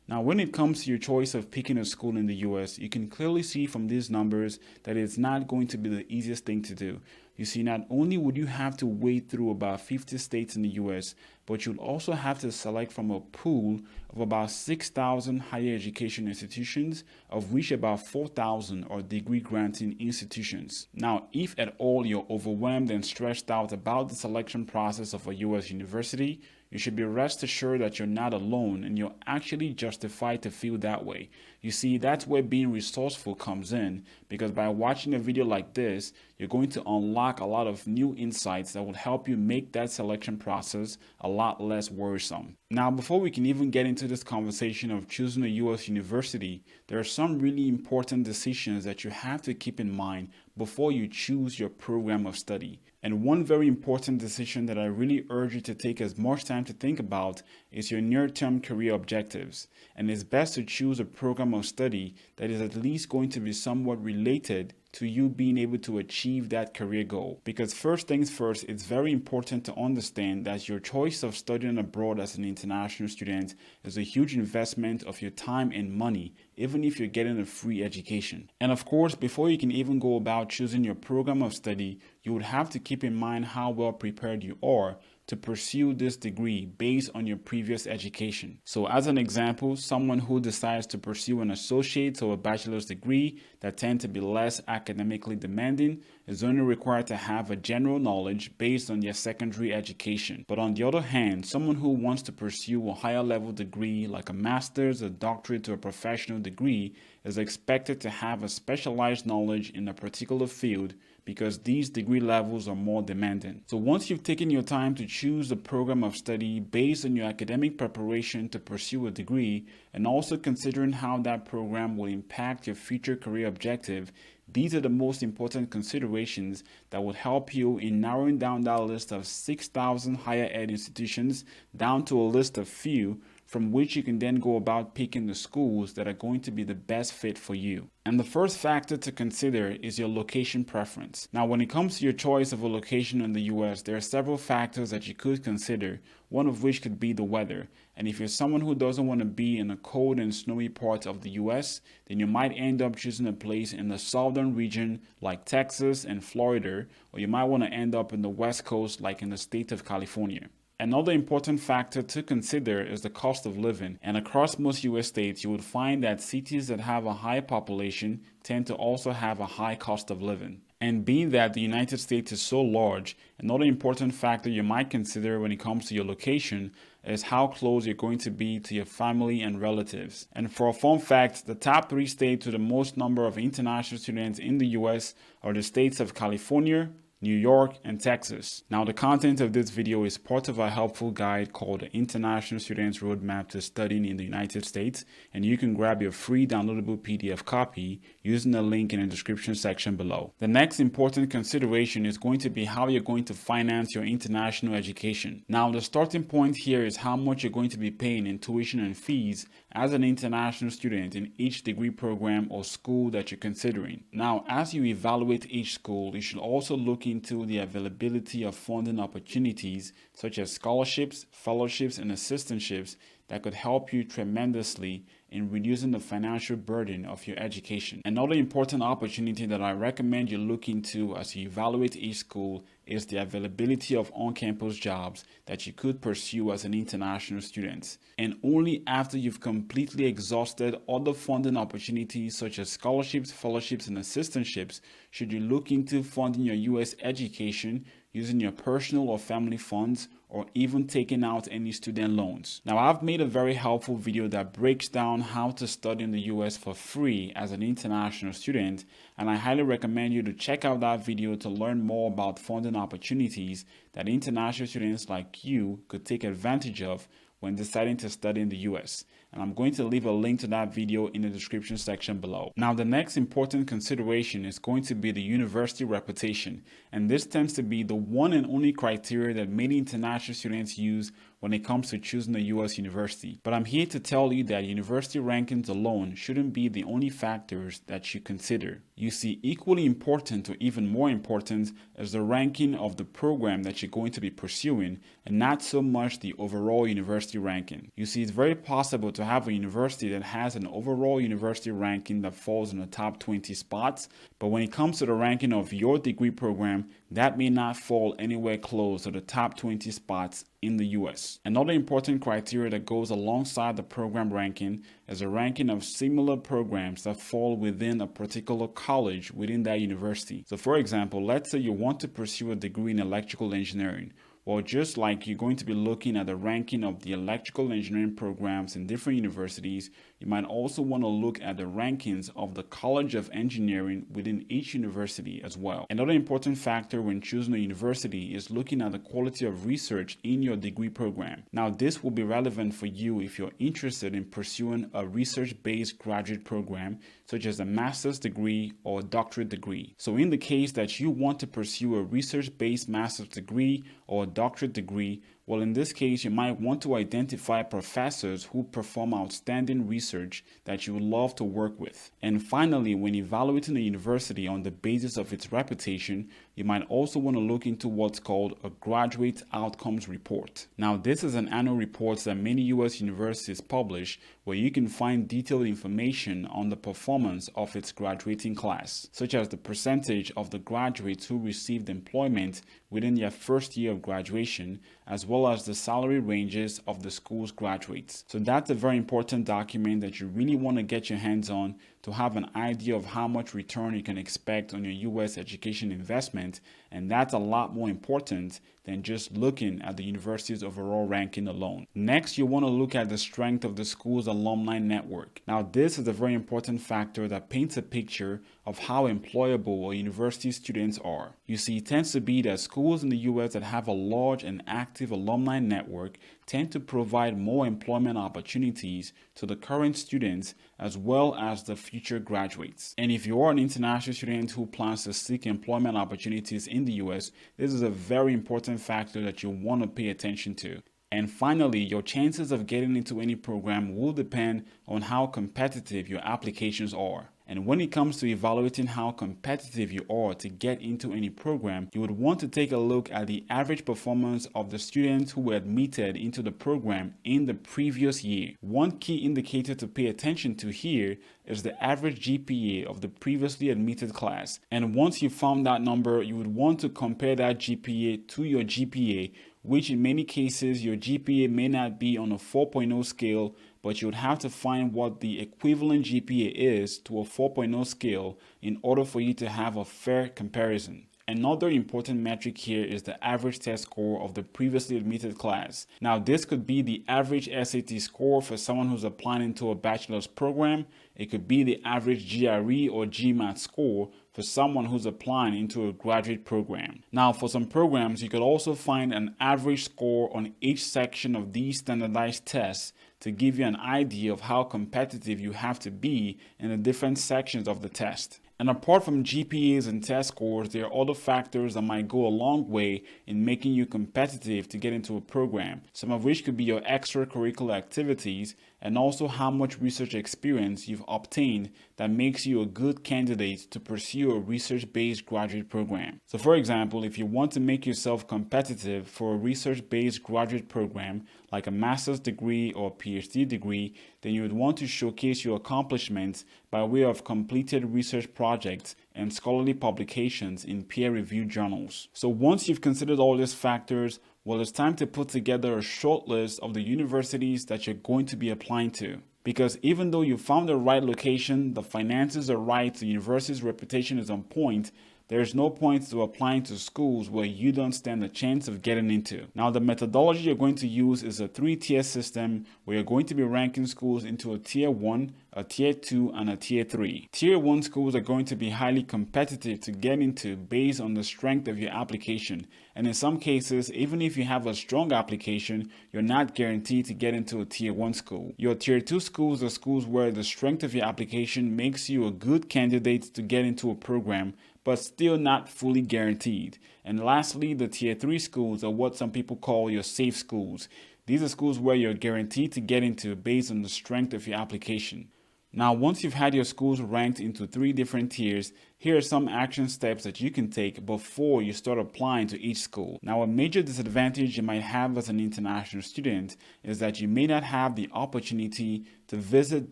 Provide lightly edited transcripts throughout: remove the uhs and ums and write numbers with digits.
Now, when it comes to your choice of picking a school in the US, you can clearly see from these numbers that it's not going to be the easiest thing to do. You see, not only would you have to wade through about 50 states in the US, but you'll also have to select from a pool of about 6,000 higher education institutions, of which about 4,000 are degree granting institutions. Now, if at all you're overwhelmed and stressed out about the selection process of a US university, you should be rest assured that you're not alone and you're actually justified to feel that way. You see, that's where being resourceful comes in, because by watching a video like this, you're going to unlock a lot of new insights that will help you make that selection process a lot less worrisome. Now, before we can even get into this conversation of choosing a US university, there are some really important decisions that you have to keep in mind before you choose your program of study. And one very important decision that I really urge you to take as much time to think about is your near-term career objectives. And it's best to choose a program of study that is at least going to be somewhat related to you being able to achieve that career goal. Because first things first, it's very important to understand that your choice of studying abroad as an international student is a huge investment of your time and money, even if you're getting a free education. And of course, before you can even go about choosing your program of study, you would have to keep in mind how well prepared you are to pursue this degree based on your previous education. So as an example, someone who decides to pursue an associate's or a bachelor's degree that tend to be less academically demanding is only required to have a general knowledge based on their secondary education. But on the other hand, someone who wants to pursue a higher level degree like a master's, a doctorate, or a professional degree is expected to have a specialized knowledge in a particular field because these degree levels are more demanding. So once you've taken your time to choose the program of study based on your academic preparation to pursue a degree, and also considering how that program will impact your future career objective, these are the most important considerations that will help you in narrowing down that list of 6,000 higher ed institutions down to a list of few from which you can then go about picking the schools that are going to be the best fit for you. And the first factor to consider is your location preference. Now, when it comes to your choice of a location in the US, there are several factors that you could consider, one of which could be the weather. And if you're someone who doesn't want to be in a cold and snowy part of the US, then you might end up choosing a place in the southern region like Texas and Florida, or you might want to end up in the West Coast like in the state of California. Another important factor to consider is the cost of living, and across most US states you would find that cities that have a high population tend to also have a high cost of living. And being that the United States is so large, another important factor you might consider when it comes to your location is how close you're going to be to your family and relatives. And for a fun fact, the top 3 states with the most number of international students in the US are the states of California, New York, and Texas. Now, the content of this video is part of a helpful guide called the International Students Roadmap to Studying in the United States, and you can grab your free downloadable PDF copy using the link in the description section below. The next important consideration is going to be how you're going to finance your international education. Now, the starting point here is how much you're going to be paying in tuition and fees as an international student in each degree program or school that you're considering. Now, as you evaluate each school, you should also look into the availability of funding opportunities such as scholarships, fellowships, and assistantships that could help you tremendously in reducing the financial burden of your education. Another important opportunity that I recommend you look into as you evaluate each school is the availability of on-campus jobs that you could pursue as an international student. And only after you've completely exhausted other funding opportunities such as scholarships, fellowships, and assistantships should you look into funding your US education using your personal or family funds, or even taking out any student loans. Now, I've made a very helpful video that breaks down how to study in the US for free as an international student, and I highly recommend you to check out that video to learn more about funding opportunities that international students like you could take advantage of when deciding to study in the US. And I'm going to leave a link to that video in the description section below. Now, the next important consideration is going to be the university reputation. And this tends to be the one and only criteria that many international students use when it comes to choosing a US university. But I'm here to tell you that university rankings alone shouldn't be the only factors that you consider. You see, equally important or even more important is the ranking of the program that you're going to be pursuing, and not so much the overall university ranking. You see, it's very possible to have a university that has an overall university ranking that falls in the top 20 spots, but when it comes to the ranking of your degree program, that may not fall anywhere close to the top 20 spots in the US. Another important criteria that goes alongside the program ranking is a ranking of similar programs that fall within a particular college within that university. So for example, let's say you want to pursue a degree in electrical engineering. Well, just like you're going to be looking at the ranking of the electrical engineering programs in different universities, you might also want to look at the rankings of the College of Engineering within each university as well. Another important factor when choosing a university is looking at the quality of research in your degree program. Now, this will be relevant for you if you're interested in pursuing a research-based graduate program, such as a master's degree or a doctorate degree. So in the case that you want to pursue a research-based master's degree or a doctorate degree, well, in this case, you might want to identify professors who perform outstanding research that you would love to work with. And finally, when evaluating a university on the basis of its reputation, you might also want to look into what's called a graduate outcomes report. Now, this is an annual report that many US universities publish where you can find detailed information on the performance of its graduating class, such as the percentage of the graduates who received employment within their first year of graduation, as well as the salary ranges of the school's graduates. So that's a very important document that you really want to get your hands on to have an idea of how much return you can expect on your US education investment, and that's a lot more important than just looking at the university's overall ranking alone. Next, you want to look at the strength of the school's alumni network. Now, this is a very important factor that paints a picture of how employable a university students are. You see, it tends to be that schools in the US that have a large and active alumni network tend to provide more employment opportunities to the current students as well as the future graduates. And if you are an international student who plans to seek employment opportunities in the US, this is a very important factor that you want to pay attention to. And finally, your chances of getting into any program will depend on how competitive your applications are. And when it comes to evaluating how competitive you are to get into any program, you would want to take a look at the average performance of the students who were admitted into the program in the previous year. One key indicator to pay attention to here is the average GPA of the previously admitted class. And once you found that number, you would want to compare that GPA to your GPA, which in many cases your GPA may not be on a 4.0 scale, but you would have to find what the equivalent GPA is to a 4.0 scale in order for you to have a fair comparison. Another important metric here is the average test score of the previously admitted class. Now, this could be the average SAT score for someone who's applying into a bachelor's program. It could be the average GRE or GMAT score for someone who's applying into a graduate program. Now, for some programs, you could also find an average score on each section of these standardized tests to give you an idea of how competitive you have to be in the different sections of the test. And apart from GPAs and test scores, there are other factors that might go a long way in making you competitive to get into a program, some of which could be your extracurricular activities and also how much research experience you've obtained that makes you a good candidate to pursue a research-based graduate program. So for example, if you want to make yourself competitive for a research-based graduate program like a master's degree or PhD degree, then you would want to showcase your accomplishments by way of completed research projects and scholarly publications in peer-reviewed journals. So once you've considered all these factors, well, it's time to put together a short list of the universities that you're going to be applying to. Because even though you found the right location, the finances are right, the university's reputation is on point, there's no point to applying to schools where you don't stand a chance of getting into. Now, the methodology you're going to use is a 3-tier system where you're going to be ranking schools into a tier 1, a tier 2, and a tier 3. Tier 1 schools are going to be highly competitive to get into based on the strength of your application. And in some cases, even if you have a strong application, you're not guaranteed to get into a tier 1 school. Your tier 2 schools are schools where the strength of your application makes you a good candidate to get into a program, but still not fully guaranteed. And lastly, the tier 3 schools are what some people call your safe schools. These are schools where you're guaranteed to get into based on the strength of your application. Now, once you've had your schools ranked into 3 different tiers, here are some action steps that you can take before you start applying to each school. Now, a major disadvantage you might have as an international student is that you may not have the opportunity to visit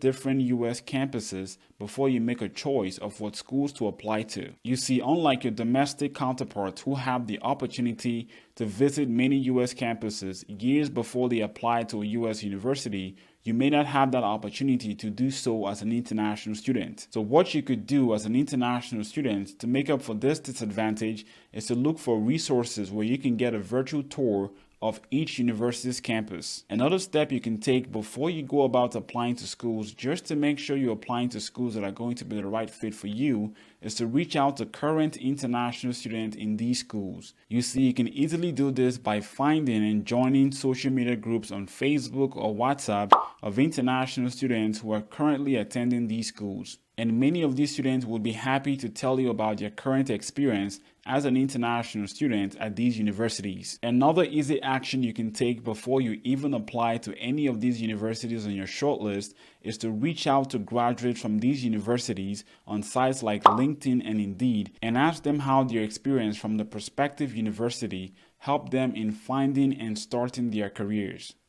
different US campuses before you make a choice of what schools to apply to. You see, unlike your domestic counterparts who have the opportunity to visit many US campuses years before they apply to a US university, you may not have that opportunity to do so as an international student. So what you could do as an international student to make up for this disadvantage is to look for resources where you can get a virtual tour of each university's campus. Another step you can take before you go about applying to schools, just to make sure you're applying to schools that are going to be the right fit for you, is to reach out to current international students in these schools. You see, you can easily do this by finding and joining social media groups on Facebook or WhatsApp of international students who are currently attending these schools. And many of these students will be happy to tell you about their current experience as an international student at these universities. Another easy action you can take before you even apply to any of these universities on your shortlist is to reach out to graduates from these universities on sites like LinkedIn and Indeed and ask them how their experience from the prospective university helped them in finding and starting their careers.